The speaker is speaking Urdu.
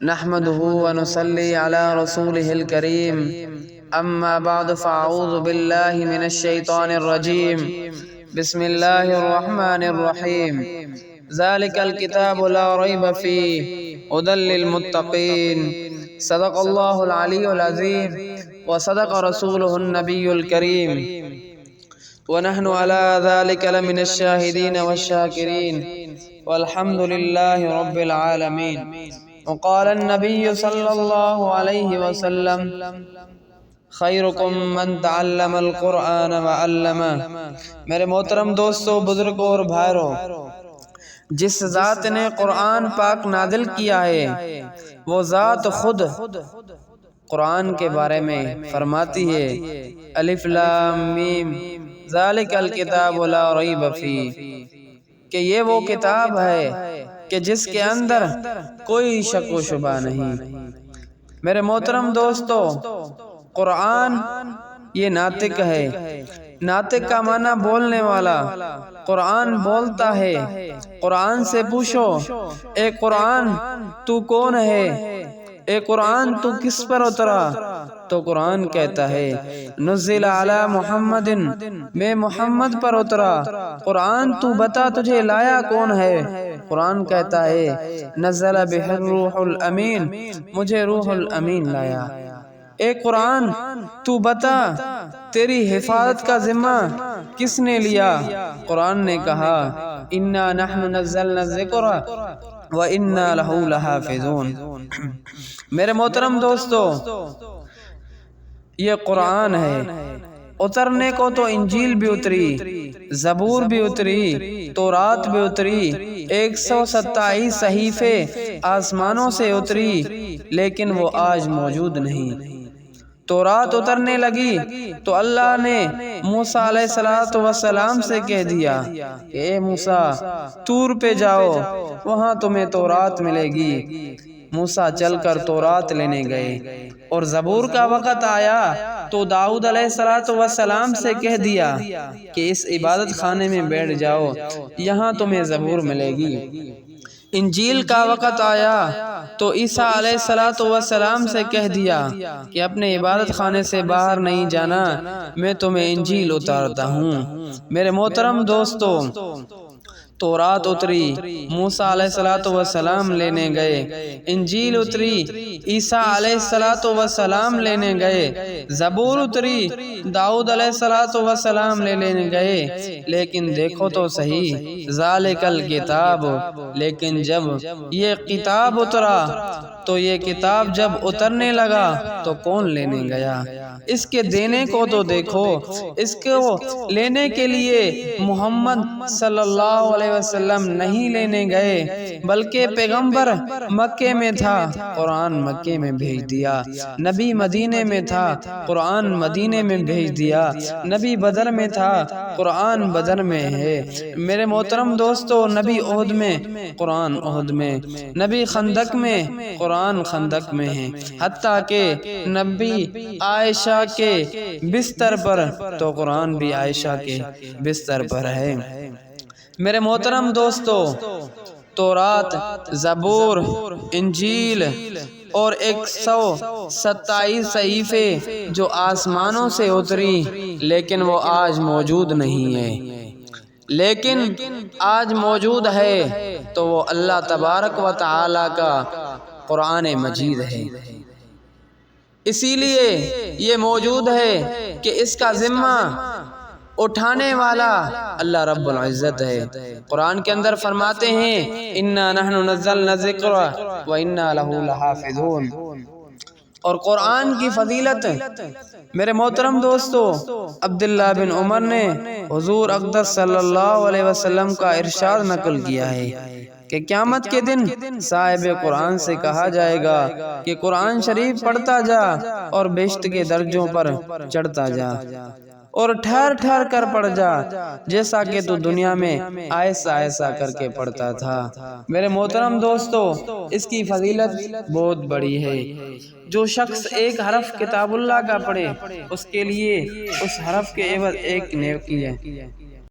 نحمده ونصلي على رسوله الكريم أما بعد فأعوذ بالله من الشيطان الرجيم بسم الله الرحمن الرحيم ذلك الكتاب لا ريب فيه هدى للمتقين صدق الله العلي العظيم وصدق رسوله النبي الكريم ونحن على ذلك لمن الشاهدين والشاكرين والحمد لله رب العالمين. وقال النبي صلی اللہ علیہ وسلم خیرکم من تعلم القرآن وعلمہ. میرے محترم دوستو، بزرگوں اور بھائیوں، جس ذات نے قرآن پاک نازل کیا ہے وہ ذات خود قرآن کے بارے میں فرماتی ہے الف لام میم ذالک الکتاب لا ریب فیہ، کہ یہ وہ کتاب ہے کہ جس کے اندر کوئی شک و شبہ نہیں. میرے محترم دوستو، قرآن یہ ناطق ہے. ناطق کا معنی بولنے والا. قرآن بولتا ہے. قرآن سے پوچھو اے قرآن تو کون ہے، اے قرآن تو کس پر اترا؟ تو قرآن کہتا ہے نزل علی محمد، میں محمد پر اترا. قرآن تو بتا تجھے لایا کون ہے؟ قرآن کہتا ہے نزل بہ الروح الامین، مجھے روح الامین لایا. اے قرآن تو بتا تیری حفاظت کا ذمہ کس نے لیا؟ قرآن نے کہا انا نحن نزلنا الذکر وَإِنَّا لَهُ لَحَافِظُونَ. میرے محترم دوستو، یہ قرآن ہے. اترنے کو تو انجیل بھی اتری، زبور بھی اتری، تورات بھی اتری، 127 صحیفے آسمانوں سے اتری، لیکن وہ آج موجود نہیں. تورات اترنے لگی تو اللہ نے موسیٰ علیہ السلام سے کہہ دیا کہ اے موسیٰ طور پہ جاؤ، وہاں تمہیں تورات ملے گی. موسیٰ چل کر تورات لینے گئے اور زبور کا وقت آیا تو داؤد علیہ السلام سے کہہ دیا کہ اس عبادت خانے میں بیٹھ جاؤ، یہاں تمہیں زبور ملے گی. انجیل کا وقت آیا تو عیسیٰ علیہ السلام سے کہہ دیا کہ اپنے عبادت خانے سے باہر نہیں جانا، میں تمہیں انجیل اتارتا ہوں. میرے محترم دوستو، تورات اتری، موسیٰ علیہ السلام لینے گئے. انجیل اتری، عیسیٰ علیہ السلام لینے گئے. زبور اتری، داؤد علیہ السلام لینے گئے. لیکن دیکھو تو صحیح ذالک الکتاب، لیکن جب یہ کتاب اترا تو یہ کتاب جب اترنے لگا تو کون لینے گیا؟ اس کے دینے کو تو دیکھو. اس کو لینے کے لیے محمد صلی اللہ علیہ وسلم نہیں لینے گئے، بلکہ پیغمبر مکے میں تھا، قرآن مکے میں بھیج دیا. نبی مدینے میں تھا، قرآن مدینے میں بھیج دیا. نبی بدر میں تھا، قرآن بدر میں ہے. میرے محترم دوستو، نبی احد میں، قرآن احد میں. نبی خندق میں، قرآن خندق میں ہے. حتیٰ کہ نبی عائشہ کے بستر پر تو قرآن بھی عائشہ کے بستر پر ہے. میرے محترم دوستو، تورات، زبور، انجیل اور 127 صحیفے جو آسمانوں سے اتری، لیکن وہ آج موجود نہیں ہے. لیکن آج موجود ہے تو وہ اللہ تبارک و تعالی کا قرآن مجید ہے. اسی لیے یہ موجود ہے کہ اس کا ذمہ اٹھانے والا اللہ رب العزت ہے. قرآن کے اندر فرماتے ہیں انا نحن نزلنا الذکر وانا لہ لحافظون. اور قرآن کی فضیلت، میرے محترم دوستو، عبداللہ بن عمر نے حضور اقدس صلی اللہ علیہ وسلم کا ارشاد نقل کیا ہے کہ قیامت کے دن صاحب قرآن سے کہا جائے گا کہ قرآن شریف پڑھتا جا اور بہشت کے درجوں پر چڑھتا جا اور ٹھہر ٹھہر کر پڑھ جا، جیسا کہ تو دنیا میں ایسا ایسا کر کے پڑھتا تھا. میرے محترم دوستو، اس کی فضیلت بہت بڑی ہے. جو شخص ایک حرف کتاب اللہ کا پڑھے، اس کے لیے اس حرف کے عوض ایک نیکی ہے.